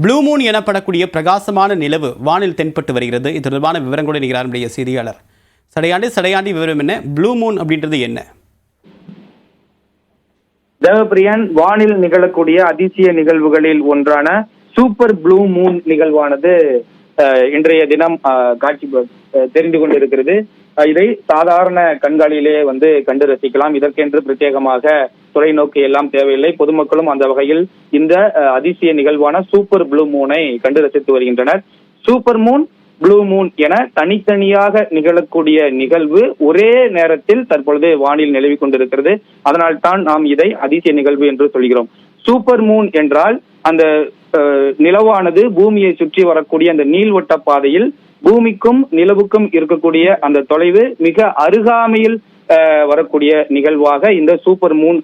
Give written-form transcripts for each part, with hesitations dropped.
Blue Moon எனப்படக்கூடிய பிரகாசமான நிலவு வானில் தென்பட்டு வருகிறது. இது தொடர்பான விவரங்களோடு நிகழார் நம்முடைய செய்தியாளர் சடையாண்டி. விவரம் என்ன? ப்ளூ மூன் அப்படின்றது என்ன? தேவப்பிரியன், வானில் நிகழக்கூடிய அதிசய நிகழ்வுகளில் ஒன்றான சூப்பர் ப்ளூ மூன் நிகழ்வானது இன்றைய தினம் காட்சி தெரிந்து கொண்டிருக்கிறது. இதை சாதாரண கண்காணியிலே கண்டு ரசிக்கலாம். இதற்கென்று பிரத்யேகமாக தொலைநோக்கு எல்லாம் தேவையில்லை. பொதுமக்களும் அந்த வகையில் இந்த அதிசய நிகழ்வான சூப்பர் ப்ளூ மூனை கண்டு ரசித்து வருகின்றனர். சூப்பர் மூன், ப்ளூ மூன் என தனித்தனியாக நிகழக்கூடிய நிகழ்வு ஒரே நேரத்தில் தற்பொழுது வானில் நிலவி கொண்டிருக்கிறது. அதனால் தான் நாம் இதை அதிசய நிகழ்வு என்று சொல்கிறோம். சூப்பர் மூன் என்றால் அந்த நிலவானது பூமியை சுற்றி வரக்கூடிய அந்த நீள்வட்ட பாதையில் பூமிக்கும் நிலவுக்கும் இருக்கக்கூடிய அந்த தொலைவு மிக அருகாமையில் வரக்கூடிய நிகழ்வாக இந்த சூப்பர் மூன்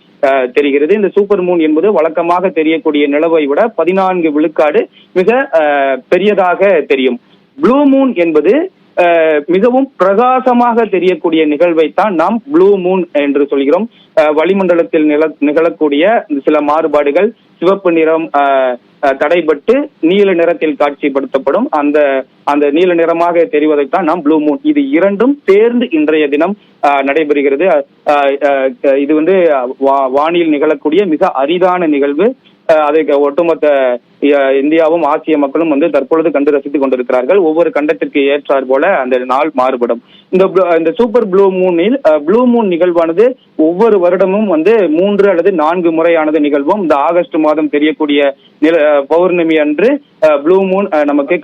தெரிகிறது. இந்த சூப்பர் மூன் என்பது வழக்கமாக தெரியக்கூடிய நிலவை விட 14 விழுக்காடு மிக பெரியதாக தெரியும். ப்ளூ மூன் என்பது மிகவும் பிரகாசமாக தெரியக்கூடிய நிகழ்வைத்தான் நாம் ப்ளூ மூன் என்று சொல்கிறோம். வளிமண்டலத்தில் நிகழக்கூடிய சில மாறுபாடுகள், சிவப்பு நிறம் தடைபட்டு நீல நிறத்தில் காட்சிப்படுத்தப்படும். அந்த நீல நிறமாக தெரிவதைத்தான் நாம் ப்ளூ மூன். இது இரண்டும் சேர்ந்து இன்றைய தினம் நடைபெறுகிறது. இது வானில் நிகழக்கூடிய மிக அரிதான நிகழ்வு. அதை ஒட்டுமொத்த இந்தியாவும் ஆசிய மக்களும் தற்பொழுது கண்டு ரசித்துக் கொண்டிருக்கிறார்கள். ஒவ்வொரு கண்டத்திற்கு ஏற்றார் போல அந்த நாள் மாறுபடும். இந்த சூப்பர் ப்ளூ மூனில் ப்ளூ மூன் நிகழ்வானது ஒவ்வொரு வருடமும் 3 அல்லது 4 முறையானது நிகழ்வும். இந்த ஆகஸ்ட் மாதம் தெரியக்கூடிய பௌர்ணமி அன்று ப்ளூ மூன் நமக்கு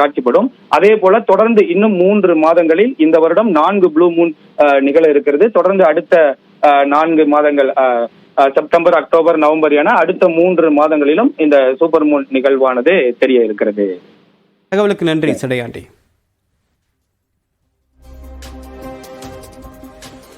காட்சிப்படும். அதே போல தொடர்ந்து இன்னும் 3 மாதங்களில் இந்த வருடம் 4 ப்ளூ மூன் நிகழ இருக்கிறது. தொடர்ந்து அடுத்த 4 மாதங்கள் செப்டம்பர், அக்டோபர், நவம்பர் என அடுத்த 3 மாதங்களிலும் இந்த சூப்பர் மூன் நிகழ்வானது தெரிய இருக்கிறது. தகவலுக்கு நன்றி சடையாண்டி.